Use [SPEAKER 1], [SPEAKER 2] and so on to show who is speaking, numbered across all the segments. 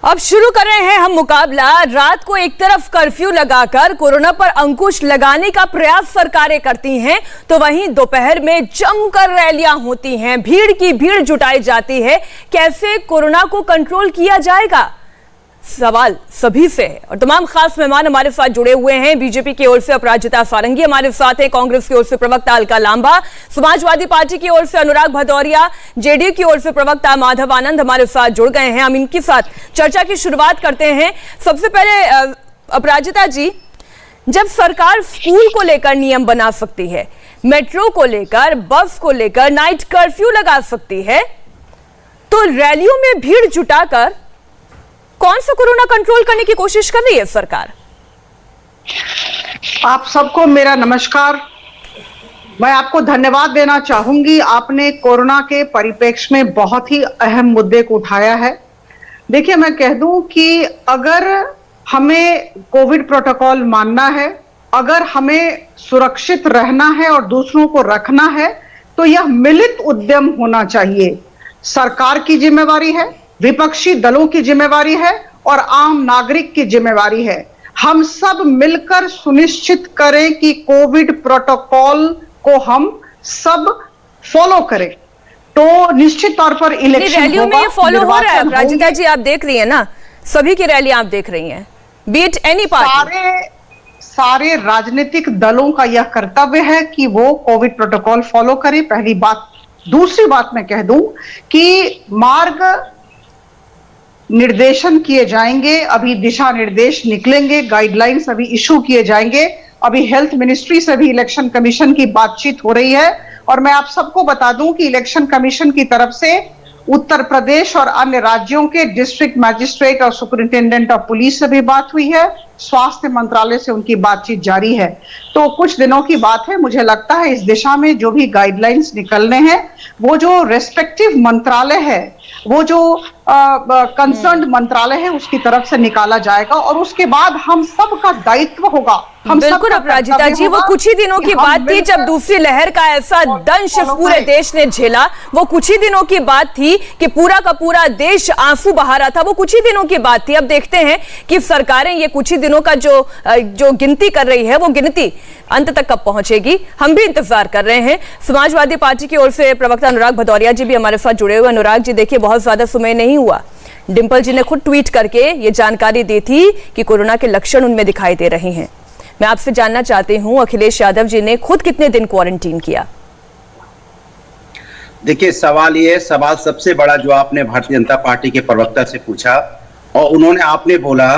[SPEAKER 1] अब शुरू कर रहे हैं हम मुकाबला। रात को एक तरफ कर्फ्यू लगाकर कोरोना पर अंकुश लगाने का प्रयास सरकारें करती हैं, तो वहीं दोपहर में जमकर रैलियां होती हैं, भीड़ की भीड़ जुटाई जाती है। कैसे कोरोना को कंट्रोल किया जाएगा, सवाल सभी से है। और तमाम खास मेहमान हमारे साथ जुड़े हुए हैं। बीजेपी की ओर से अपराजिता सारंगी हमारे साथ है, कांग्रेस की ओर से प्रवक्ता अलका लांबा, समाजवादी पार्टी की ओर से अनुराग भदौरिया, जेडीयू की ओर से प्रवक्ता माधव आनंद हमारे साथ जुड़ गए हैं। हम इनके साथ चर्चा की शुरुआत करते हैं। सबसे पहले अपराजिता जी, जब सरकार स्कूल को लेकर नियम बना सकती है, मेट्रो को लेकर, बस को लेकर नाइट कर्फ्यू लगा सकती है, तो रैलियों में भीड़ जुटाकर कौन सा कोरोना कंट्रोल करने की कोशिश कर रही है सरकार?
[SPEAKER 2] आप सबको मेरा नमस्कार। मैं आपको धन्यवाद देना चाहूंगी, आपने कोरोना के परिप्रेक्ष्य में बहुत ही अहम मुद्दे को उठाया है। देखिए, मैं कह दूं कि अगर हमें कोविड प्रोटोकॉल मानना है, अगर हमें सुरक्षित रहना है और दूसरों को रखना है, तो यह मिलित उद्यम होना चाहिए। सरकार की जिम्मेवारी है, विपक्षी दलों की जिम्मेवारी है और आम नागरिक की जिम्मेवारी है। हम सब मिलकर सुनिश्चित करें कि कोविड प्रोटोकॉल को हम सब फॉलो करें, तो निश्चित तौर पर इलेक्शन
[SPEAKER 1] रैलियों में ये फॉलो हो रहा है। राजिता जी, आप देख रही हैं ना, सभी की रैलियां आप देख रही हैं, बीट एनी पार्टी।
[SPEAKER 2] सारे राजनीतिक दलों का यह कर्तव्य है कि वो कोविड प्रोटोकॉल फॉलो करें, पहली बात। दूसरी बात मैं कह दूं कि मार्ग निर्देशन किए जाएंगे, अभी दिशा निर्देश निकलेंगे, गाइडलाइंस अभी इशू किए जाएंगे। अभी हेल्थ मिनिस्ट्री से भी इलेक्शन कमीशन की बातचीत हो रही है। और मैं आप सबको बता दूं कि इलेक्शन कमीशन की तरफ से उत्तर प्रदेश और अन्य राज्यों के डिस्ट्रिक्ट मैजिस्ट्रेट और सुपरिंटेंडेंट ऑफ पुलिस से भी बात हुई है, स्वास्थ्य मंत्रालय से उनकी बातचीत जारी है। तो कुछ दिनों की बात है, मुझे लगता है इस दिशा में जो भी गाइडलाइंस निकलने हैं, वो जो रेस्पेक्टिव मंत्रालय है, वो जो कंसर्न्ड मंत्रालय है, उसकी तरफ से निकाला जाएगा और उसके बाद हम सब का दायित्व होगा। हम
[SPEAKER 1] बिल्कुल अपराजिता जी, वो कुछ ही दिनों की बात थी जब दूसरी लहर का ऐसा दंश पूरे देश ने झेला। वो कुछ ही दिनों की बात थी कि पूरा का पूरा देश आंसू बहा रहा था। वो कुछ ही दिनों की बात थी। अब देखते हैं कि सरकारें ये कुछ ही दिनों का जो गिनती कर रही है, वो गिनती अंत तक कब पहुंचेगी, हम भी इंतजार कर रहे हैं। समाजवादी पार्टी की ओर से प्रवक्ता अनुराग भदौरिया जी भी हमारे साथ जुड़े हुए। अनुराग जी, देखिए, बहुत ज्यादा समय नहीं हुआ, डिंपल जी ने खुद ट्वीट करके ये जानकारी दी थी कि कोरोना के लक्षण उनमें दिखाई दे रहे हैं। मैं आपसे जानना चाहती हूं, अखिलेश यादव जी ने खुद कितने दिन क्वारंटीन किया?
[SPEAKER 3] देखिए, सवाल सबसे बड़ा जो आपने भारतीय जनता पार्टी के प्रवक्ता से पूछा और आपने बोला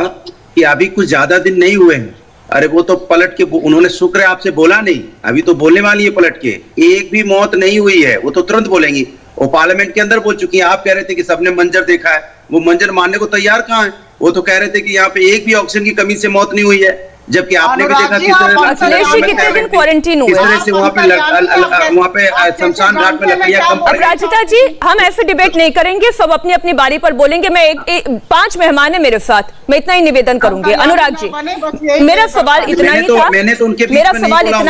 [SPEAKER 3] कि अभी कुछ ज्यादा दिन नहीं हुए हैं। अरे वो तो पलट के उन्होंने शुक्र है आपसे बोला नहीं, अभी तो बोलने वाली है पलट के, एक भी मौत नहीं हुई है, वो तो तुरंत बोलेंगी। वो पार्लियामेंट के अंदर बोल चुकी है। आप कह रहे थे कि सबने मंजर देखा है, वो मंजर मानने को तैयार कहां है? वो तो कह रहे थे कि यहाँ पे एक भी ऑक्सीजन की कमी से मौत नहीं हुई है, जबकि आपने भी देखा किस तरह
[SPEAKER 1] कितने दिन क्वारंटीन हुए,
[SPEAKER 3] किस तरह से वहाँ पे शमशान घाट में लकड़ियां कम पड़ गई।
[SPEAKER 1] राजिता जी, हम ऐसे डिबेट नहीं करेंगे, सब अपनी अपनी बारी पर बोलेंगे। मैं 5 मेहमान है मेरे साथ, मैं इतना ही निवेदन करूंगी। अनुराग जी, मेरा सवाल इतना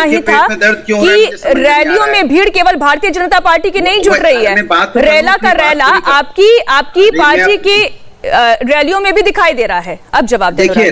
[SPEAKER 1] ही था, कि रैलियों में भीड़ केवल भारतीय जनता पार्टी की नहीं जुट रही है, रैला का रैला आपकी पार्टी की रैलियों में भी दिखाई दे रहा है। अब जवाब
[SPEAKER 3] देखिए,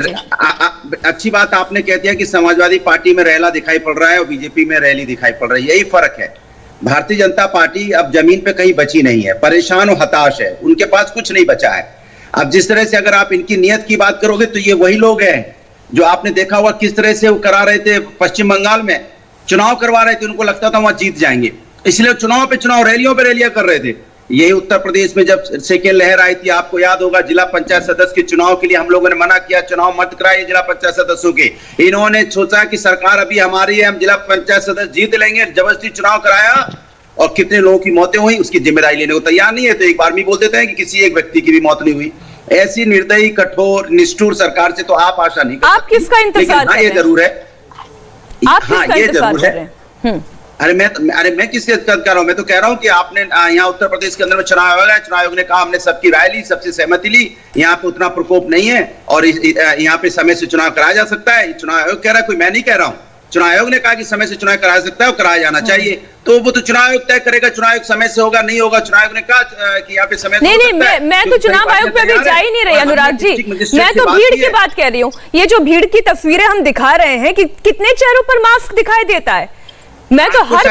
[SPEAKER 3] अच्छी बात आपने कह दिया कि समाजवादी पार्टी में रैला दिखाई पड़ रहा है और बीजेपी में रैली दिखाई पड़ रही है, यही फर्क है। भारतीय जनता पार्टी अब जमीन पे कहीं बची नहीं है, परेशान और हताश है, उनके पास कुछ नहीं बचा है। अब जिस तरह से अगर आप इनकी नियत की बात करोगे तो ये वही लोग हैं जो आपने देखा हुआ किस तरह से वो करा रहे थे, पश्चिम बंगाल में चुनाव करवा रहे थे, उनको लगता था वहां जीत जाएंगे, इसलिए चुनाव पे चुनाव, रैलियों पे रैलियां कर रहे थे। यही उत्तर प्रदेश में जब सेकेंड लहर आई थी, आपको याद होगा, जिला पंचायत सदस्य के चुनाव के लिए हम लोगों ने मना किया, चुनाव मत कराइए जिला पंचायत सदस्यों के। इन्होंने सोचा कि सरकार अभी हमारी है, हम जिला पंचायत सदस्य जीत लेंगे, जबरदस्ती चुनाव कराया और कितने लोगों की मौतें हुई, उसकी जिम्मेदारी लेने को तैयार नहीं है। तो एक बार भी बोल देते हैं कि किसी एक व्यक्ति की भी मौत नहीं हुई। ऐसी निर्दयी, कठोर, निष्ठुर सरकार से तो आप आशा नहीं कर सकते।
[SPEAKER 1] आप किसका इंतजार कर रहे हैं?
[SPEAKER 3] ये जरूर है,
[SPEAKER 1] हाँ ये जरूर है।
[SPEAKER 3] अरे मैं किसके कर रहा हूं? मैं तो कह रहा हूं कि आपने यहाँ उत्तर प्रदेश के अंदर में चुनाव आयोग है, चुनाव आयोग ने कहा हमने सबकी राय ली, सबसे सहमति ली, यहाँ पे उतना प्रकोप नहीं है और यहाँ पे समय से चुनाव कराया जा सकता है। चुनाव आयोग कह रहा है, कोई मैं नहीं कह रहा हूं। चुनाव आयोग ने कहा कि समय से चुनाव करा सकता है और कराया जाना चाहिए, तो वो तो चुनाव आयोग तय करेगा, चुनाव आयोग समय से होगा नहीं होगा। चुनाव आयोग ने कहा कि यहाँ पे समय
[SPEAKER 1] नहीं, मैं तो चुनाव आयोग पे भी जा ही नहीं रही अनुराग जी, मैं तो भीड़ की बात कह रही हूँ। ये जो भीड़ की तस्वीरें हम दिखा रहे हैं कि कितने चेहरों पर मास्क दिखाई देता है। मैं तो हर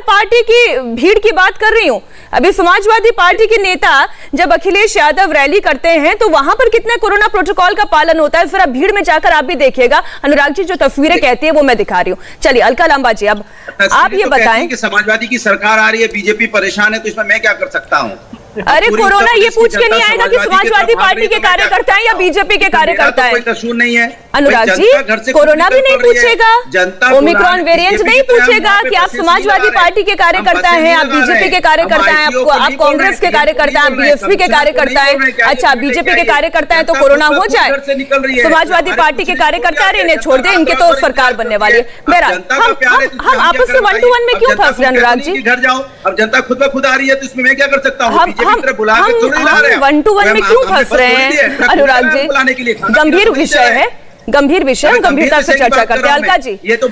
[SPEAKER 1] पार्टी की भीड़ की बात कर रही हूँ। अभी समाजवादी पार्टी के नेता जब अखिलेश यादव रैली करते हैं तो वहां पर कितने कोरोना प्रोटोकॉल का पालन होता है, फिर अब भीड़ में जाकर आप भी देखिएगा। अनुराग जी जो तस्वीरें कहती है वो मैं दिखा रही हूँ। चलिए अलका लांबा जी, अब आप ये बताएं
[SPEAKER 3] कि समाजवादी की सरकार आ रही है, बीजेपी परेशान है, तो इसमें मैं क्या कर सकता हूँ?
[SPEAKER 1] अरे कोरोना ये पूछ के नहीं आएगा कि समाजवादी पार्टी के कार्यकर्ता हैं या बीजेपी के कार्यकर्ता हैं।
[SPEAKER 3] कोई कसूर नहीं है
[SPEAKER 1] अनुराग जी, कोरोना भी नहीं पूछेगा, ओमिक्रॉन वेरिएंट नहीं पूछेगा कि आप समाजवादी पार्टी के कार्यकर्ता हैं, आप बीजेपी के कार्यकर्ता हैं, आप कांग्रेस के कार्यकर्ता हैं, आप बीएसपी के कार्यकर्ता हैं। अच्छा, बीजेपी के कार्यकर्ता हैं तो कोरोना हो जाए, समाजवादी पार्टी के कार्यकर्ता अरे इन्हें छोड़ दे, इनके तो सरकार बनने वाली है। बहरहाल हम आपस में 1 to 1 में क्यों फंस रहे हैं अनुराग जी?
[SPEAKER 3] घर जाओ, अब जनता खुद ब खुद आ रही है तो इसमें मैं क्या कर सकता हूँ?
[SPEAKER 1] हम 1 to 1 में क्यों फंस रहे हैं अनुराग जी? गंभीर विषय है, गंभीर विषय, हम गंभीरता से चर्चा करते हैं। अलका जी,
[SPEAKER 3] ये तो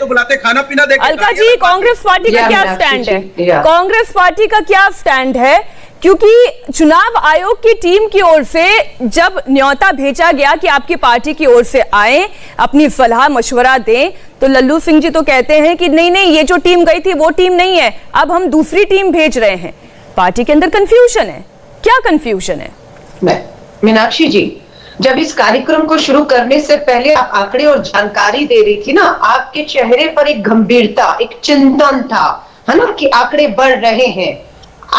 [SPEAKER 3] बुलाते खाना पीना देके।
[SPEAKER 1] अलका जी, कांग्रेस पार्टी का क्या स्टैंड है? कांग्रेस पार्टी का क्या स्टैंड है? क्योंकि चुनाव आयोग की टीम की ओर से जब न्योता भेजा गया कि आपकी पार्टी की ओर से आए, अपनी सलाह मशवरा दें, तो लल्लू सिंह जी तो कहते हैं कि नहीं, ये जो टीम गई थी वो टीम नहीं है, अब हम दूसरी टीम भेज रहे हैं। पार्टी के अंदर कंफ्यूजन है, क्या कंफ्यूजन है?
[SPEAKER 4] मीनाक्षी जी, जब इस कार्यक्रम को शुरू करने से पहले आप आंकड़े और जानकारी दे रही थी ना, आपके चेहरे पर एक गंभीरता, एक चिंतन था, है ना, कि आंकड़े बढ़ रहे हैं।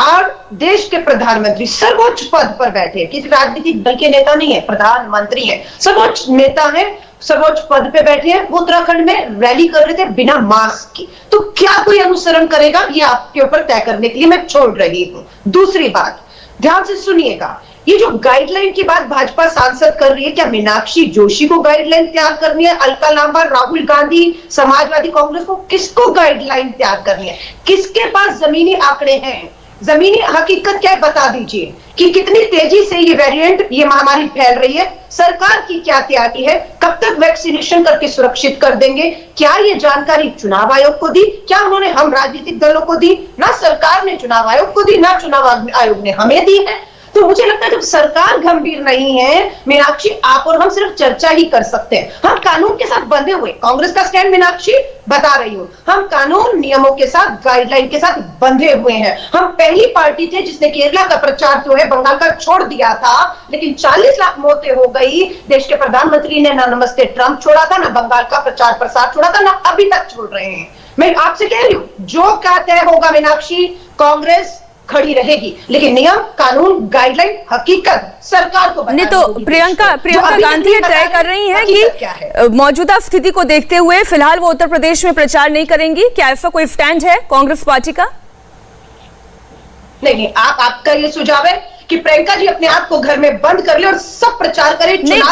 [SPEAKER 4] और देश के प्रधानमंत्री सर्वोच्च पद पर बैठे, किसी राजनीतिक दल के नेता नहीं है, प्रधानमंत्री है, सर्वोच्च नेता है, सर्वोच्च पद पे बैठे हैं, वो उत्तराखंड में रैली कर रहे थे बिना मास्क की। तो क्या कोई अनुसरण करेगा, ये आपके ऊपर तय करने के लिए मैं छोड़ रही हूँ। दूसरी बात, ध्यान से सुनिएगा, ये जो गाइडलाइन की बात भाजपा सांसद कर रही है, क्या मीनाक्षी जोशी को गाइडलाइन तैयार करनी है, अलका लांबा, राहुल गांधी, समाजवादी कांग्रेस को किसको गाइडलाइन तैयार करनी है? किसके पास जमीनी आंकड़े हैं, जमीनी हकीकत क्या है, बता दीजिए कि कितनी तेजी से ये वेरिएंट, ये महामारी फैल रही है, सरकार की क्या तैयारी है, कब तक वैक्सीनेशन करके सुरक्षित कर देंगे? क्या ये जानकारी चुनाव आयोग को दी? क्या उन्होंने हम राजनीतिक दलों को दी? ना सरकार ने चुनाव आयोग को दी, ना चुनाव आयोग ने हमें दी है। तो मुझे लगता है जब सरकार गंभीर नहीं है मीनाक्षी, आप और हम सिर्फ चर्चा ही कर सकते हैं। हम कानून के साथ बंधे हुए, कांग्रेस का स्टैंड मीनाक्षी बता रही हूं, हम कानून नियमों के साथ, गाइडलाइन के साथ बंधे हुए हैं। हम पहली पार्टी थे जिसने केरला का प्रचार जो है बंगाल का छोड़ दिया था, लेकिन 40 लाख मौतें हो गई। देश के प्रधानमंत्री ने ना नमस्ते ट्रंप छोड़ा था, ना बंगाल का प्रचार प्रसार छोड़ा था, ना अभी तक छोड़ रहे हैं। मैं आपसे कह रही हूं, जो क्या तय होगा मीनाक्षी, कांग्रेस खड़ी रहेगी, लेकिन नियम, कानून, गाइडलाइन, हकीकत सरकार को
[SPEAKER 1] नहीं। तो प्रियंका गांधी तय कर रही हैं कि मौजूदा स्थिति को देखते हुए फिलहाल वो उत्तर प्रदेश में प्रचार नहीं करेंगी। क्या ऐसा कोई स्टैंड है कांग्रेस पार्टी का?
[SPEAKER 4] नहीं, आपका ये सुझाव है कि प्रियंका जी अपने आप को घर में बंद कर ले और सब प्रचार करे?
[SPEAKER 1] नहीं,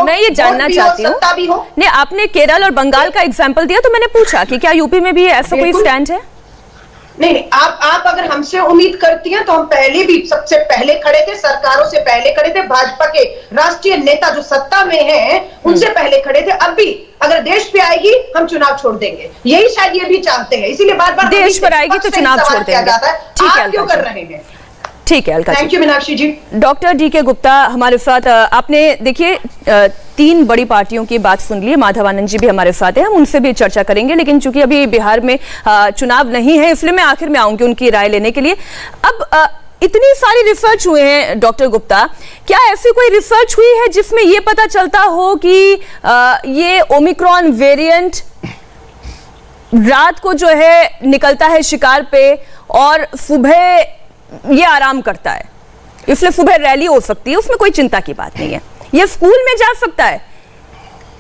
[SPEAKER 1] मैं ये जानना चाहती हूँ। नहीं, आपने केरल और बंगाल का एग्जाम्पल दिया तो मैंने पूछा कि क्या यूपी में भी ऐसा कोई स्टैंड है?
[SPEAKER 4] नहीं, आप अगर हमसे उम्मीद करती हैं तो हम पहले भी सबसे पहले खड़े थे, सरकारों से पहले खड़े थे, भाजपा के राष्ट्रीय नेता जो सत्ता में हैं उनसे पहले खड़े थे। अब भी अगर देश पे आएगी हम चुनाव छोड़ देंगे, यही शायद ये भी चाहते हैं, इसीलिए बार-बार
[SPEAKER 1] देश पर आएगी तो चुनाव छोड़ देंगे।
[SPEAKER 4] ठीक है, क्यों कर रहे हैं?
[SPEAKER 1] ठीक है Alka,
[SPEAKER 4] thank you Meenakshi ji.
[SPEAKER 1] Doctor DK Gupta हमारे साथ, आपने देखिए 3 बड़ी पार्टियों की बात सुन ली, माधवानंद जी भी हमारे साथ हैं, हम उनसे भी चर्चा करेंगे, लेकिन चूंकि अभी बिहार में चुनाव नहीं है इसलिए मैं आखिर में आऊंगी उनकी राय लेने के लिए। अब इतनी सारी रिसर्च हुए हैं डॉक्टर गुप्ता, क्या ऐसी कोई रिसर्च हुई है जिसमें ये पता चलता हो कि ये ओमिक्रॉन वेरिएंट रात को जो है निकलता है शिकार पे और सुबह ये आराम करता है, इसलिए सुबह रैली हो सकती है, उसमें कोई चिंता की बात नहीं है, ये स्कूल में जा सकता है,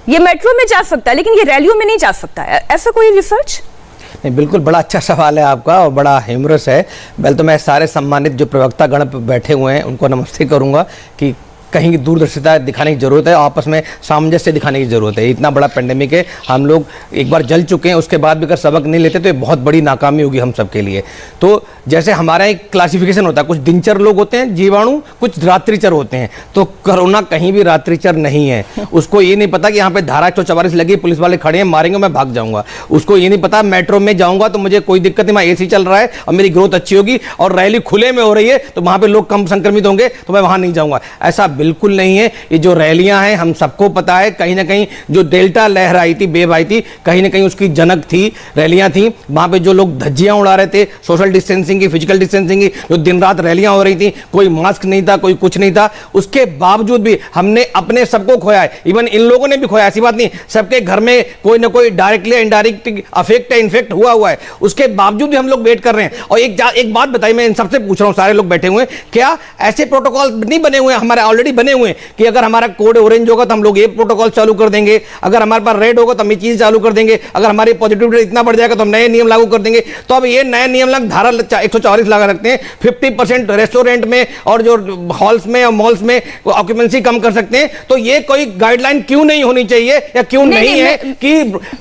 [SPEAKER 1] ये मेट्रो में जा सकता है, लेकिन ये रैलियों में नहीं जा सकता है? ऐसा कोई रिसर्च?
[SPEAKER 5] नहीं, बिल्कुल बड़ा अच्छा सवाल है आपका और बड़ा ह्यूमरस है। पहले तो मैं सारे सम्मानित जो प्रवक्ता गण बैठे हुए हैं उनको नमस्ते करूंगा कि कहीं दूरदर्शिता दिखाने की जरूरत है, आपस में सामंजस्य दिखाने की जरूरत है। इतना बड़ा पेंडेमिक है, हम लोग एक बार जल चुके हैं, उसके बाद भी अगर सबक नहीं लेते तो ये बहुत बड़ी नाकामी होगी हम सबके लिए। तो जैसे हमारा एक क्लासिफिकेशन होता है, कुछ दिनचर लोग होते हैं जीवाणु, कुछ रात्रिचर होते हैं, तो कोरोना कहीं भी रात्रिचर नहीं है। उसको ये नहीं पता कि यहाँ पे धारा 144 लगी, पुलिस वाले खड़े हैं, मारेंगे मैं भाग जाऊंगा। उसको ये नहीं पता मेट्रो में जाऊंगा तो मुझे कोई दिक्कत नहीं, वहां एसी चल रहा है और मेरी ग्रोथ अच्छी होगी, और रैली खुले में हो रही है तो वहां पे लोग कम संक्रमित होंगे तो मैं वहां नहीं जाऊंगा। ऐसा बिल्कुल नहीं है। ये जो रैलियां हैं हम सबको पता है, कहीं ना कहीं जो डेल्टा लहर आई थी, वेव आई थी, कहीं ना कहीं उसकी जनक थी, रैलियां थी। वहां पे जो लोग धज्जियां उड़ा रहे थे, सोशल डिस्टेंसिंग की, फिजिकल डिस्टेंसिंग की, जो दिन रात रैलियां हो रही थी, कोई मास्क नहीं था, कोई कुछ नहीं था, उसके बावजूद भी हमने अपने सबको खोया है। इवन इन लोगों ने भी खोया, ऐसी बात नहीं, सबके घर में कोई ना कोई डायरेक्टली इनडायरेक्टली अफेक्ट है, इन्फेक्ट हुआ है। उसके बावजूद भी हम लोग वेट कर रहे हैं। और एक बात बताइए, मैं इन सबसे पूछ रहा हूं, सारे लोग बैठे हुए हैं, क्या ऐसे प्रोटोकॉल नहीं बने हुए हैं, हमारे ऑलरेडी बने हुए हैं कि अगर हमारा कोड ऑरेंज होगा तो हम लोग ये प्रोटोकॉल चालू कर देंगे, अगर हमारे पास रेड होगा तो हम ये चीज चालू कर देंगे, अगर हमारी पॉजिटिव रेट इतना बढ़ जाएगा तो हम नए नियम लागू कर देंगे। तो अब ये नए नियम धारा 144 लगा रखते हैं, 50% रेस्टोरेंट में और जो हॉल्स में और मॉल्स में ऑक्यूपेंसी कम कर सकते हैं। तो ये कोई गाइडलाइन क्यों नहीं होनी चाहिए, या क्यों नहीं है कि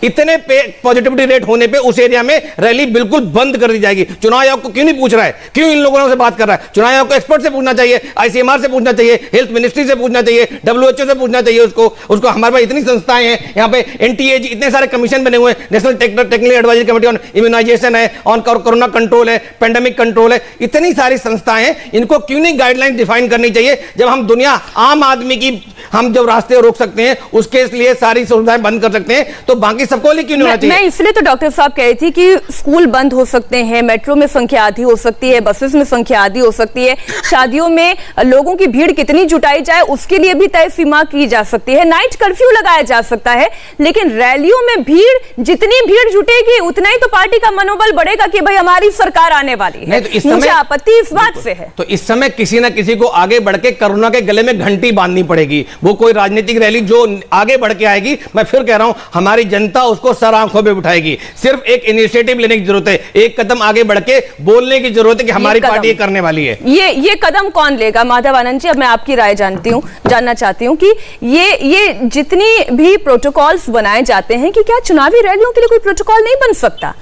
[SPEAKER 5] इतने पॉजिटिविटी रेट होने पे उस एरिया में रैली बिल्कुल बंद कर दी जाएगी? चुनाव आयोग को क्यों नहीं पूछ रहा है, क्यों इन लोगों से बात कर रहा है? चुनाव आयोग को एक्सपर्ट से पूछना चाहिए, आईसीएमआर से पूछना चाहिए, हेल्थ मिनिस्ट्री से पूछना चाहिए, WHO से पूछना चाहिए उसको। हमारे पास इतनी संस्थाएं हैं, यहाँ पे NTAG, इतने सारे कमीशन बने हुए हैं, national technical advisory committee on immunisation है, ऑन कोरोना कंट्रोल है, पेंडेमिक कंट्रोल है, इतनी सारी संस्थाएं हैं, इनको क्यों नहीं गाइडलाइन डिफाइन करनी चाहिए? जब हम दुनिया आम आदमी की हम जब रास्ते रोक सकते हैं, उसके लिए सारी सुविधाएं बंद कर सकते हैं, तो बाकी सबको लिए क्यों नहीं होना चाहिए?
[SPEAKER 1] मैं इसलिए तो डॉक्टर साहब कह रही थी कि स्कूल बंद हो सकते हैं, मेट्रो में संख्या आधी हो सकती है, बसेस में संख्या आधी हो सकती है, शादियों में लोगों की भीड़ कितनी जुटाई जाए उसके लिए भी तय सीमा की जा सकती है, नाइट कर्फ्यू लगाया जा सकता है, लेकिन रैलियों में भीड़, जितनी भीड़ जुटेगी उतना ही तो पार्टी का मनोबल बढ़ेगा कि भाई हमारी सरकार आने वाली है। तो मुझे आपत्ति इस बात से है।
[SPEAKER 5] तो इस समय किसी ना किसी को आगे बढ़ के कोरोना के गले में घंटी बांधनी पड़ेगी। वो कोई राजनीतिक रैली जो आगे बढ़ के आएगी, मैं फिर कह रहा हूं, हमारी जनता उसको सर आंखों में उठाएगी। सिर्फ एक इनिशिएटिव लेने की जरूरत है, एक कदम आगे बढ़ के बोलने की जरूरत है कि हमारी पार्टी ये करने वाली है।
[SPEAKER 1] ये कदम कौन लेगा? माधव आनंद जी, अब मैं आपकी राय जानना चाहती हूं कि ये जितनी भी प्रोटोकॉल्स बनाए जाते हैं, कि क्या चुनावी रैलियों के लिए कोई प्रोटोकॉल नहीं बन सकता?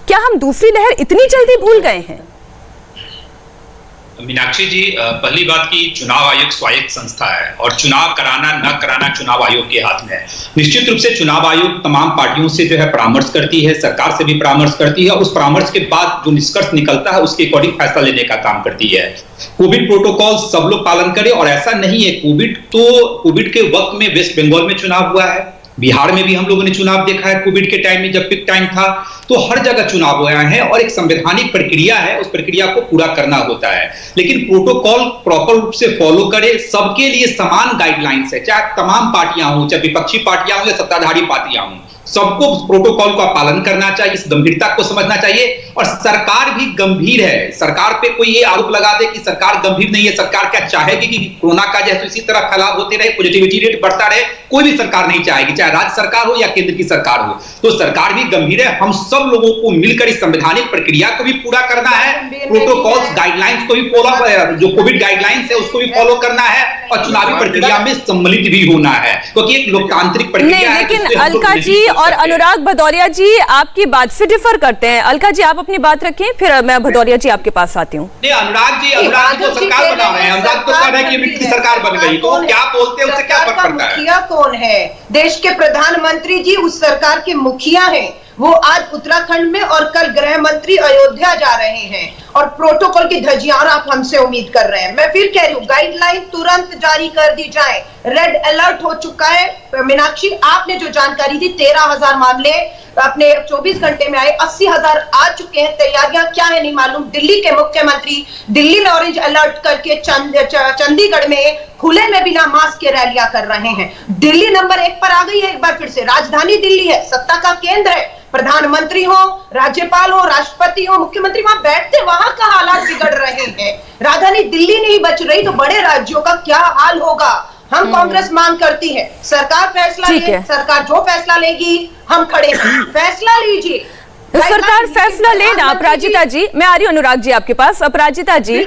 [SPEAKER 1] क्या हम दूसरी लहर इतनी जल्दी भूल गए हैं?
[SPEAKER 6] मीनाक्षी जी, पहली बात की चुनाव आयोग स्वायत्त संस्था है और चुनाव कराना न कराना चुनाव आयोग के हाथ में है। निश्चित रूप से चुनाव आयोग तमाम पार्टियों से जो है परामर्श करती है, सरकार से भी परामर्स करती है, उस परामर्श के बाद जो निष्कर्ष निकलता है उसके अकॉर्डिंग फैसला लेने का काम करती है। कोविड प्रोटोकॉल सब लोग पालन करें, और ऐसा नहीं है, कोविड के वक्त में वेस्ट बंगाल में चुनाव हुआ है, बिहार में भी हम लोगों ने चुनाव देखा है कोविड के टाइम में, जब पिक टाइम था, तो हर जगह चुनाव हुआ है और एक संवैधानिक प्रक्रिया है, उस प्रक्रिया को पूरा करना होता है। लेकिन प्रोटोकॉल प्रॉपर रूप से फॉलो करे, सबके लिए समान गाइडलाइंस है, चाहे तमाम पार्टियां हों, चाहे विपक्षी पार्टियां हों या सत्ताधारी पार्टियां हों, सबको प्रोटोकॉल का पालन करना चाहिए, इस गंभीरता को समझना चाहिए। और सरकार भी गंभीर है, सरकार पे कोई ये आरोप लगा दे कि सरकार गंभीर नहीं है, सरकार क्या चाहेगी कि कोरोना का जैसे इसी तरह फैलाव होते रहे, पॉजिटिविटी रेट बढ़ता रहे? कोई भी सरकार नहीं चाहेगी, चाहे राज्य सरकार हो या केंद्र की सरकार हो। तो सरकार भी गंभीर है, हम सब लोगों को मिलकर इस संवैधानिक प्रक्रिया को भी पूरा करना है, प्रोटोकॉल्स गाइडलाइंस को भी फॉलो, जो कोविड गाइडलाइंस है उसको भी फॉलो करना है, और चुनावी प्रक्रिया में सम्मिलित भी होना है, क्योंकि एक लोकतांत्रिक प्रक्रिया है।
[SPEAKER 1] लेकिन अलका जी और अनुराग भदौरिया जी आपकी बात से डिफर करते हैं। अलका जी, आप अपनी बात रखें, फिर मैं भदौरिया जी आपके पास आती हूँ।
[SPEAKER 6] अनुराग जी तो सरकार बना रहे हैं, अनुराग तो कह रहे हैं कि मिट्टी सरकार बन गई, तो क्या बोलते हैं, उससे क्या फर्क पड़ता है?
[SPEAKER 4] मुखिया कौन है? देश के प्रधानमंत्री जी उस सरकार के मुखिया हैं। वो आज उत्तराखंड में और कल गृह मंत्री अयोध्या जा रहे हैं, और प्रोटोकॉल की धज्जियां आप हमसे उम्मीद कर रहे हैं। मैं फिर कह रही हूँ, गाइडलाइन तुरंत जारी कर दी जाए। रेड अलर्ट हो चुका है। मीनाक्षी, आपने जो जानकारी दी, 13,000 मामले अपने 24 घंटे में आए, 80,000 आ चुके हैं। तैयारियां क्या है नहीं मालूम। दिल्ली के मुख्यमंत्री दिल्ली में ऑरेंज अलर्ट करके चंडीगढ़ में खुले में बिना मास्क के रैलियां कर रहे हैं। दिल्ली नंबर 1 पर आ गई है एक बार फिर से। राजधानी दिल्ली है, सत्ता का केंद्र है। प्रधानमंत्री हो, राज्यपाल हो, राष्ट्रपति हो, मुख्यमंत्री वहां बैठते, वहां का हालात बिगड़ रहे हैं। राजधानी दिल्ली नहीं बच रही तो बड़े राज्यों का क्या हाल होगा? हम कांग्रेस मांग करती है, सरकार फैसला ले, सरकार जो फैसला लेगी हम खड़े हैं, फैसला लीजिए।
[SPEAKER 1] सरकार फैसला लेना। अपराजिता जी, मैं आ रही हूँ अनुराग जी आपके पास। अपराजिता जी,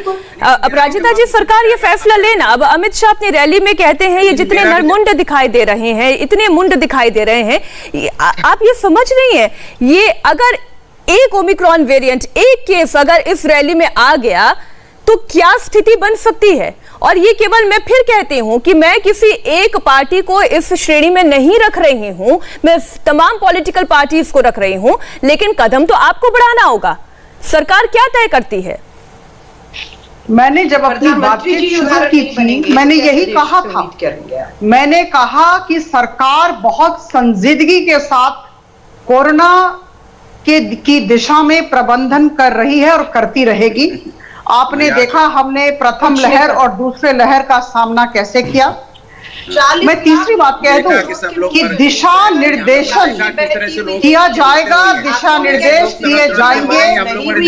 [SPEAKER 1] सरकार ये फैसला लेना। अब अमित शाह अपनी रैली में कहते हैं ये जितने नरमुंड दिखाई दे रहे हैं, इतने मुंड दिखाई दे रहे हैं, आप ये समझ रही हैं, ये अगर एक ओमिक्रॉन वेरिएंट, एक केस अगर इस रैली में आ गया तो क्या स्थिति बन सकती है? और ये केवल मैं फिर कहती हूं कि मैं किसी एक पार्टी को इस श्रेणी में नहीं रख रही हूं, मैं तमाम पॉलिटिकल पार्टीज को रख रही हूं, लेकिन कदम तो आपको बढ़ाना होगा। सरकार क्या तय करती है?
[SPEAKER 2] मैंने जब अपनी बातचीत शुरू की थी, मैंने यही कहा था, मैंने कहा कि सरकार बहुत संजीदगी के साथ कोरोना की दिशा में प्रबंधन कर रही है और करती रहेगी। आपने देखा हमने प्रथम लहर और दूसरे लहर का सामना कैसे किया। मैं तीसरी बात कह दूं कि दिशा निर्देशन किया जाएगा, दिशा निर्देश दिए जाएंगे।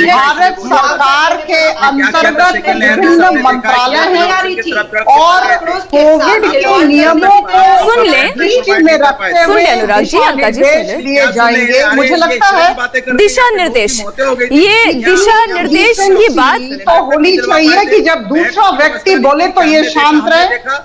[SPEAKER 2] भारत सरकार के अंतर्गत विभिन्न मंत्रालय हैं और कोविड के नियमों को
[SPEAKER 1] सुन ले,
[SPEAKER 2] दृष्टि में रखते हुए
[SPEAKER 1] अनुराग जी, अंका जी सुन
[SPEAKER 2] दिए जाएंगे। मुझे लगता है
[SPEAKER 1] दिशा निर्देश, ये दिशा निर्देश की बात
[SPEAKER 2] तो होनी चाहिए कि जब दूसरा व्यक्ति बोले तो ये शांत रहे।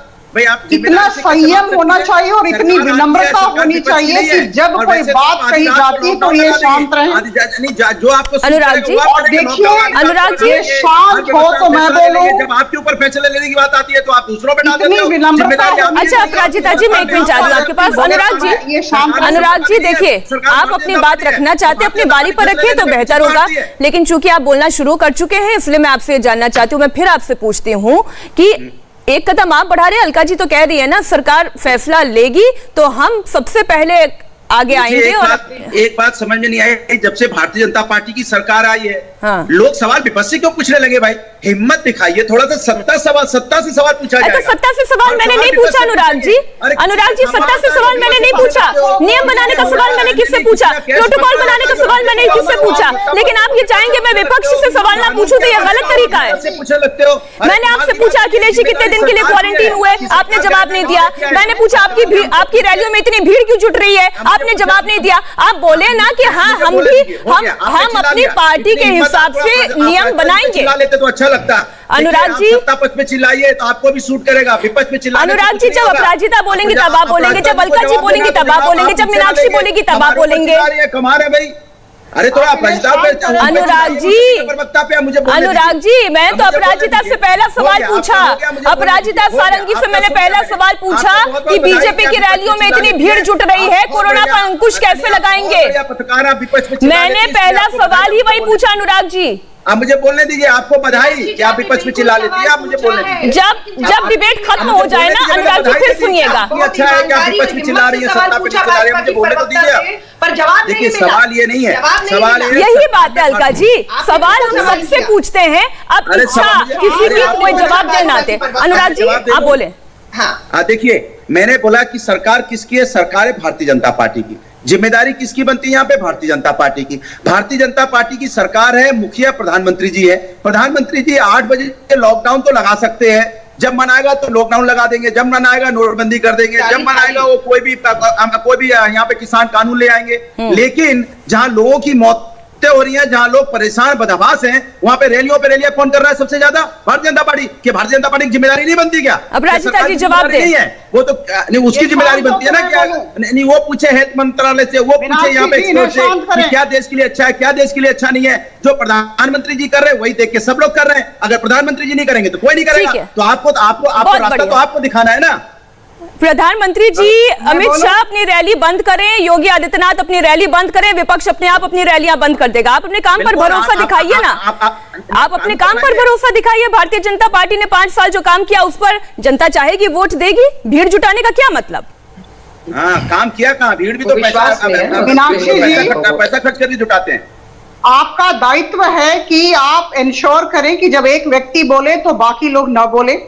[SPEAKER 2] इतना संयम होना चाहिए और इतनी विनम्रता होनी चाहिए कि जब कोई बात कही जाती है तो ये शांत रहे।
[SPEAKER 3] जो आपको
[SPEAKER 1] अनुराग जी,
[SPEAKER 2] और देखिए
[SPEAKER 1] अनुराग जी,
[SPEAKER 2] शांत हो तो मैं बोलूं,
[SPEAKER 3] जब आपके ऊपर फैसले लेने की बात आती है तो आप दूसरों पे डाल देते हो।
[SPEAKER 2] विनम्रता।
[SPEAKER 1] अच्छा अपराजिता जी, मैं एक मिनट चाहती हूँ आपके पास। अनुराग जी देखिए, आप अपनी बात रखना चाहते हैं, अपनी बारी पर रखिए तो बेहतर होगा, लेकिन चूंकि आप बोलना शुरू कर चुके हैं इसलिए मैं आपसे जानना चाहती हूँ, मैं फिर आपसे पूछती हूँ कि एक कदम आप बढ़ा रहे हैं, अलका जी तो कह रही है ना सरकार फैसला लेगी तो हम सबसे पहले आगे आएंगे। और
[SPEAKER 3] एक बात समझ में नहीं आई, जब से भारतीय जनता पार्टी की सरकार आई है,
[SPEAKER 1] हाँ।
[SPEAKER 3] लोग सवाल विपक्ष से क्यों पूछने लगे? भाई हिम्मत दिखाइए, थोड़ा सा सत्ता से सवाल पूछा जाएगा।
[SPEAKER 1] तो सत्ता से सवाल मैंने नहीं पूछा अनुराग जी, सत्ता से सवाल मैंने नहीं पूछा, नियम बनाने का सवाल मैंने किससे पूछा, प्रोटोकॉल बनाने का सवाल मैंने किससे पूछा, लेकिन आप ये चाहेंगे मैं विपक्ष से सवाल ना पूछूं तो ये गलत तरीका है। मैंने आपसे पूछा अखिलेश जी कितने दिन के लिए क्वारंटीन हुए, आपने जवाब नहीं दिया। मैंने पूछा आपकी रैलियों में इतनी भीड़ क्यों जुट रही है, आपने जवाब नहीं दिया। आप बोले ना कि हाँ हम अपनी पार्टी के हिसाब से नियम बनाएंगे।
[SPEAKER 3] तो अच्छा लगता है
[SPEAKER 1] अनुराग जी,
[SPEAKER 3] सत्ता पक्ष में चिल्लाइए तो आपको भी सूट करेगा, विपक्ष में चिल्लाइए।
[SPEAKER 1] अनुराग जी, जब अपराजिता बोलेंगी तब आप बोलेंगे, जब अलका जी बोलेंगी तब आप बोलेंगे, जब मीनाक्षी बोलेगी तब आप बोलेंगे।
[SPEAKER 3] कमाल है भाई, अरे थोड़ा
[SPEAKER 1] अनुराग जी, मैं तो अपराजिता से पहला सवाल पूछा, अपराजिता सारंगी से मैंने पहला सवाल पूछा कि बीजेपी की रैलियों में इतनी भीड़ जुट रही है, कोरोना पर अंकुश कैसे लगाएंगे? मैंने पहला सवाल ही वही पूछा अनुराग जी।
[SPEAKER 3] आप मुझे बोलने दीजिए, आपको बधाई कि आप विपक्ष में चिल्ला लेती है, आप मुझे बोलने दीजिए।
[SPEAKER 1] जब डिबेट खत्म हो जाए ना अनुराग जी फिर सुनिएगा।
[SPEAKER 3] अच्छा है कि आप विपक्ष में चिल्ला रही है, सत्ता पे चिल्ला रही है, मुझे बोलने तो दीजिए।
[SPEAKER 4] पर जवाब
[SPEAKER 3] देखिए सवाल ये नहीं है, सवाल
[SPEAKER 1] यही बात है अलका जी, सवाल हम सबसे पूछते हैं, अब इच्छा किसी की कोई जवाब देना आते। अनुराग जी आप बोले।
[SPEAKER 3] हाँ देखिए, मैंने बोला कि सरकार किसकी है? सरकार है भारतीय जनता पार्टी की। जिम्मेदारी किसकी बनती है यहाँ पे? भारतीय जनता पार्टी की। भारतीय जनता पार्टी की सरकार है, मुखिया प्रधानमंत्री जी है। प्रधानमंत्री जी 8 बजे लॉकडाउन तो लगा सकते हैं, जब मन आएगा तो लॉकडाउन लगा देंगे, जब मन आएगा नोटबंदी कर देंगे, जब मन आएगा वो कोई भी यहाँ पे किसान कानून ले आएंगे। लेकिन जहां लोगों की मौत हो रही है, जहां लोग परेशान बदहवास हैं, वहां पे रैलियां कौन कर रहा है सबसे ज्यादा? भारतीय जनता पार्टी। कि भारतीय जनता पार्टी की जिम्मेदारी नहीं बनती क्या?
[SPEAKER 1] अपराजिता जी जवाब दे।
[SPEAKER 3] नहीं है वो तो नहीं, उसकी जिम्मेदारी बनती है ना। क्या नहीं, वो पूछे हेल्थ मंत्रालय से, वो पूछे यहाँ पे एक्सपर्ट से कि क्या देश के लिए अच्छा है, क्या देश के लिए अच्छा नहीं है। जो प्रधानमंत्री जी कर रहे हैं वही देख के सब लोग कर रहे हैं। अगर प्रधानमंत्री जी नहीं करेंगे तो कोई नहीं करेगा। तो आपको रास्ता तो आपको दिखाना है ना।
[SPEAKER 1] प्रधानमंत्री जी अमित शाह अपनी रैली बंद करें, योगी आदित्यनाथ अपनी रैली बंद करें, विपक्ष अपने आप अपनी रैलियां बंद कर देगा। आप अपने काम पर भरोसा दिखाइए ना, आप अपने काम पर भरोसा दिखाइए। भारतीय जनता पार्टी ने 5 साल जो काम किया उस पर जनता चाहेगी वोट देगी, भीड़ जुटाने का क्या मतलब?
[SPEAKER 3] हाँ, काम किया कहाँ? भीड़ भी तो पैसा खर्च करके जुटाते हैं।
[SPEAKER 2] आपका दायित्व है कि आप इंश्योर करें कि जब एक व्यक्ति बोले तो बाकी लोग ना बोले।